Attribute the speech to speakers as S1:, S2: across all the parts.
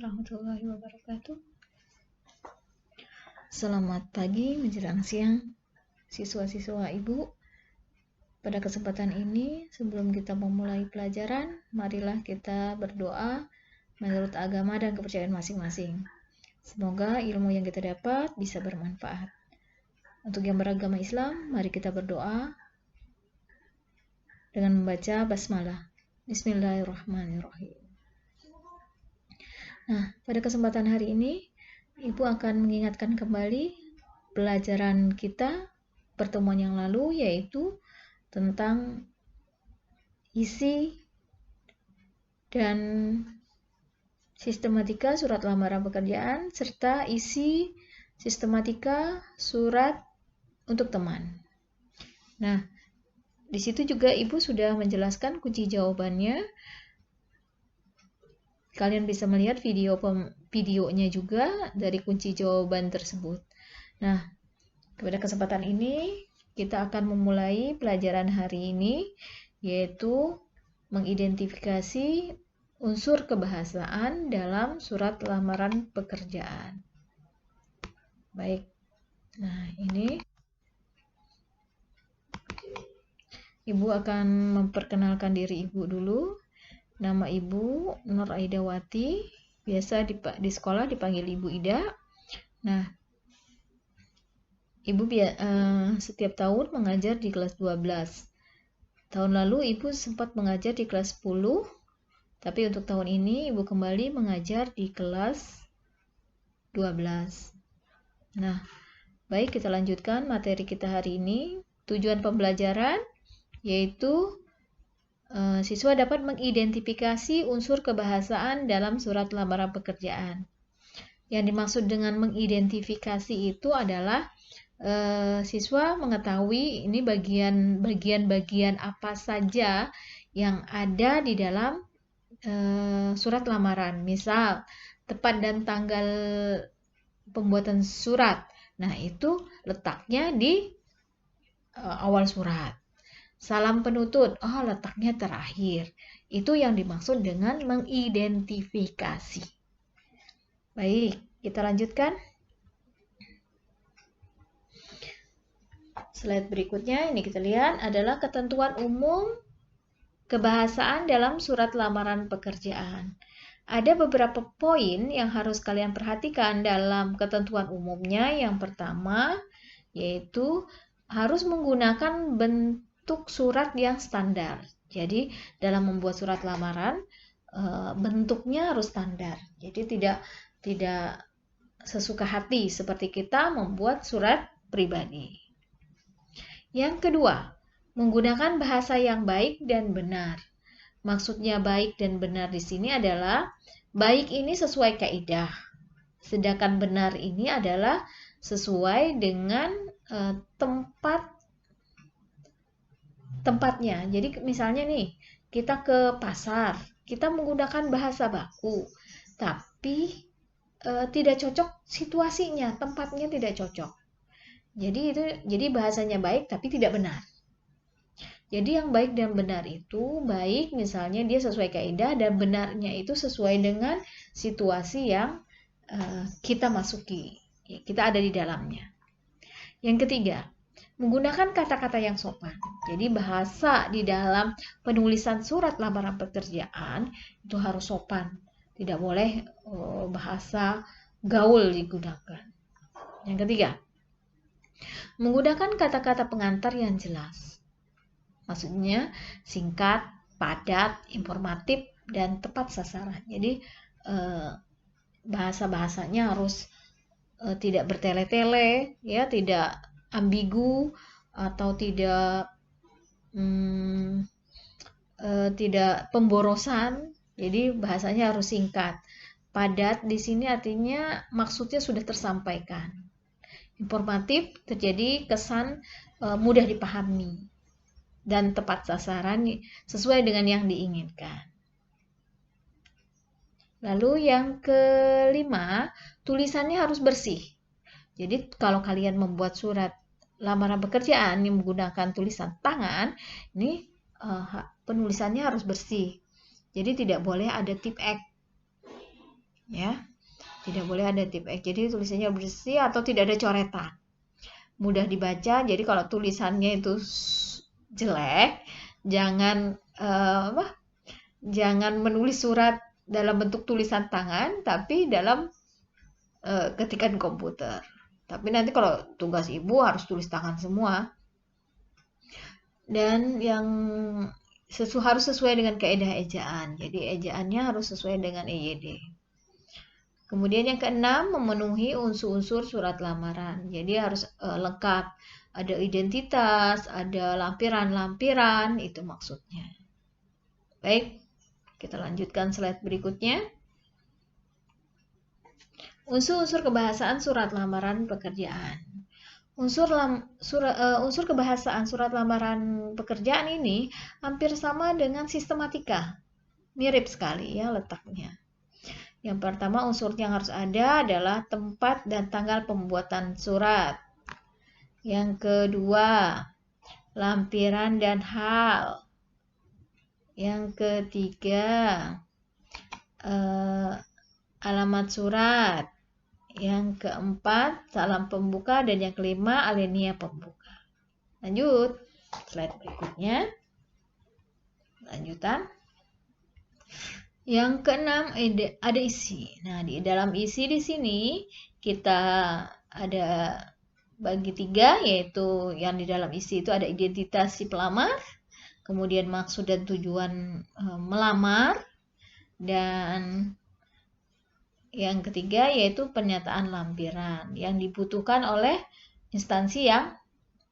S1: warahmatullahi wabarakatuh. Selamat pagi menjelang siang, siswa-siswa Ibu. Pada kesempatan ini, sebelum kita memulai pelajaran, marilah kita berdoa menurut agama dan kepercayaan masing-masing. Semoga ilmu yang kita dapat bisa bermanfaat. Untuk yang beragama Islam, mari kita berdoa dengan membaca basmalah. Bismillahirrahmanirrahim. Nah, pada kesempatan hari ini, Ibu akan mengingatkan kembali pelajaran kita pertemuan yang lalu, yaitu tentang isi dan sistematika surat lamaran pekerjaan, serta isi sistematika surat untuk teman. Nah, di situ juga Ibu sudah menjelaskan kunci jawabannya. Kalian bisa melihat videonya juga dari kunci jawaban tersebut. Nah, pada kesempatan ini kita akan memulai pelajaran hari ini, yaitu mengidentifikasi unsur kebahasaan dalam surat lamaran pekerjaan. Baik, nah ini Ibu akan memperkenalkan diri Ibu dulu. Nama Ibu Nur Aidawati, biasa di sekolah dipanggil Ibu Ida. Nah, Ibu setiap tahun mengajar di kelas 12. Tahun lalu Ibu sempat mengajar di kelas 10, tapi untuk tahun ini Ibu kembali mengajar di kelas 12. Nah, baik, kita lanjutkan materi kita hari ini. Tujuan pembelajaran yaitu siswa dapat mengidentifikasi unsur kebahasaan dalam surat lamaran pekerjaan. Yang dimaksud dengan mengidentifikasi itu adalah siswa mengetahui ini bagian-bagian apa saja yang ada di dalam surat lamaran. Misal, tepat dan tanggal pembuatan surat. Nah, itu letaknya di awal surat. Salam penuntut, letaknya terakhir. Itu yang dimaksud dengan mengidentifikasi. Baik, kita lanjutkan. Slide berikutnya, ini kita lihat adalah ketentuan umum kebahasaan dalam surat lamaran pekerjaan. Ada beberapa poin yang harus kalian perhatikan dalam ketentuan umumnya. Yang pertama, yaitu harus menggunakan bentuk surat yang standar. Jadi dalam membuat surat lamaran bentuknya harus standar. Jadi tidak sesuka hati seperti kita membuat surat pribadi. Yang kedua, menggunakan bahasa yang baik dan benar. Maksudnya baik dan benar di sini adalah baik ini sesuai kaidah, sedangkan benar ini adalah sesuai dengan tempatnya. Jadi misalnya nih, kita ke pasar, kita menggunakan bahasa baku, tapi tidak cocok situasinya, tempatnya tidak cocok. Jadi bahasanya baik tapi tidak benar. Jadi yang baik dan benar itu, baik misalnya dia sesuai kaidah, dan benarnya itu sesuai dengan situasi yang kita masuki, kita ada di dalamnya. Yang ketiga, menggunakan kata-kata yang sopan. Jadi bahasa di dalam penulisan surat lamaran pekerjaan itu harus sopan. Tidak boleh bahasa gaul digunakan. Yang ketiga, menggunakan kata-kata pengantar yang jelas. Maksudnya singkat, padat, informatif, dan tepat sasaran. Jadi bahasa-bahasanya harus tidak bertele-tele, ya, tidak ambigu atau tidak pemborosan. Jadi bahasanya harus singkat. Padat di sini artinya maksudnya sudah tersampaikan. Informatif, terjadi kesan mudah dipahami dan tepat sasaran sesuai dengan yang diinginkan. Lalu yang kelima, tulisannya harus bersih. Jadi kalau kalian membuat surat lamaran pekerjaan yang menggunakan tulisan tangan, ini penulisannya harus bersih. Jadi tidak boleh ada tip X. ya. Tidak boleh ada tip X. Jadi tulisannya bersih atau tidak ada coretan. Mudah dibaca. Jadi kalau tulisannya itu jelek, jangan jangan menulis surat dalam bentuk tulisan tangan, tapi dalam ketikan komputer. Tapi nanti kalau tugas ibu harus tulis tangan semua. Dan yang harus sesuai dengan kaidah ejaan. Jadi ejaannya harus sesuai dengan EYD. Kemudian yang keenam, memenuhi unsur-unsur surat lamaran. Jadi harus lengkap. Ada identitas, ada lampiran-lampiran, itu maksudnya. Baik, kita lanjutkan slide berikutnya. Unsur-unsur kebahasaan surat lamaran pekerjaan. Unsur kebahasaan surat lamaran pekerjaan ini hampir sama dengan sistematika. Mirip sekali ya letaknya. Yang pertama unsur yang harus ada adalah tempat dan tanggal pembuatan surat. Yang kedua, lampiran dan hal. Yang ketiga, alamat surat. Yang keempat, salam pembuka. Dan yang kelima, alinea pembuka. Lanjut, slide berikutnya. Lanjutan. Yang keenam, ada isi. Nah, di dalam isi di sini kita ada bagi 3, yaitu yang di dalam isi itu ada identitas si pelamar, kemudian maksud dan tujuan melamar, dan yang ketiga yaitu pernyataan lampiran yang dibutuhkan oleh instansi yang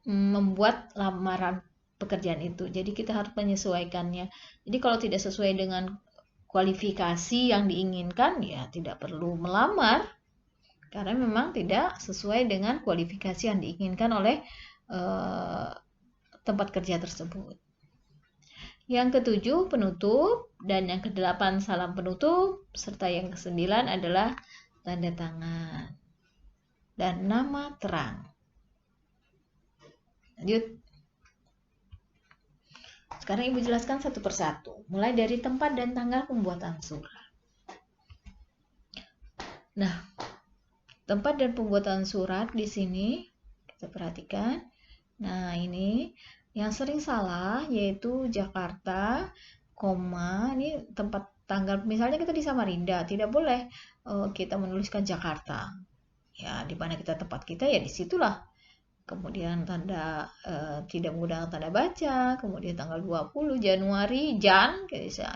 S1: membuat lamaran pekerjaan itu. Jadi kita harus menyesuaikannya. Jadi kalau tidak sesuai dengan kualifikasi yang diinginkan, ya tidak perlu melamar, karena memang tidak sesuai dengan kualifikasi yang diinginkan oleh tempat kerja tersebut. Yang ketujuh, penutup, dan yang kedelapan, salam penutup, serta yang kesembilan adalah tanda tangan dan nama terang. Lanjut. Sekarang Ibu jelaskan satu persatu, mulai dari tempat dan tanggal pembuatan surat. Nah, tempat dan pembuatan surat di sini kita perhatikan. Nah, ini yang sering salah yaitu Jakarta, ini tempat tanggal. Misalnya kita di Samarinda, tidak boleh kita menuliskan Jakarta. Ya, di mana kita tempat kita ya disitulah. Kemudian tanda tidak menggunakan tanda baca, kemudian tanggal 20 Januari, Jan,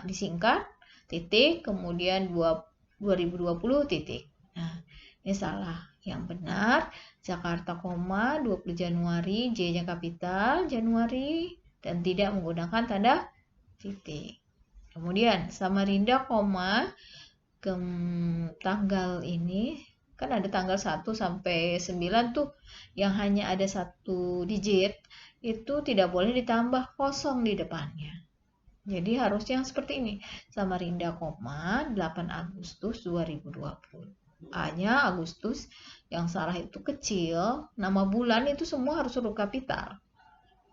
S1: disingkat, titik, kemudian 2020, titik. Nah, ini salah. Yang benar, Jakarta, 20 Januari, J-nya kapital, Januari, dan tidak menggunakan tanda titik. Kemudian, Samarinda, tanggal ini, kan ada tanggal 1 sampai 9 tuh yang hanya ada 1 digit, itu tidak boleh ditambah kosong di depannya. Jadi harusnya seperti ini. Samarinda, 8 Agustus 2020. A-nya Agustus, yang salah itu kecil, nama bulan itu semua harus huruf kapital.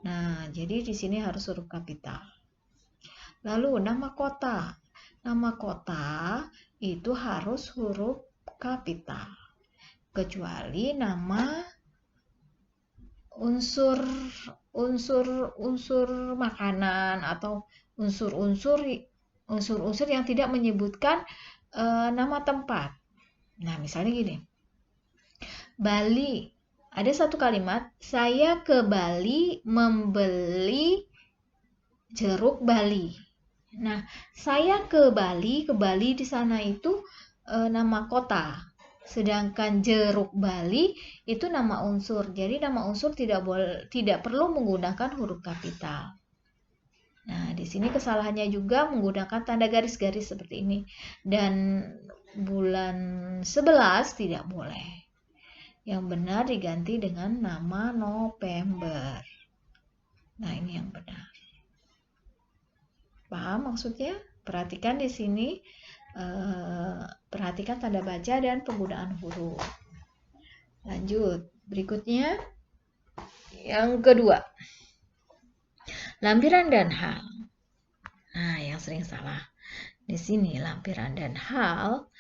S1: Nah, jadi di sini harus huruf kapital. Lalu nama kota. Nama kota itu harus huruf kapital, kecuali nama unsur makanan atau unsur-unsur yang tidak menyebutkan nama tempat. Nah, misalnya gini, Bali, ada satu kalimat, saya ke Bali membeli jeruk Bali. Nah, saya ke Bali di sana itu nama kota. Sedangkan jeruk Bali itu nama unsur. Jadi nama unsur tidak perlu menggunakan huruf kapital. Nah, di sini kesalahannya juga menggunakan tanda garis-garis seperti ini. Dan bulan 11 tidak boleh. Yang benar diganti dengan nama November. Nah, ini yang benar. Paham maksudnya? Perhatikan di sini. Perhatikan tanda baca dan penggunaan huruf. Lanjut, berikutnya yang kedua, lampiran dan hal. Nah, yang sering salah di sini lampiran dan hal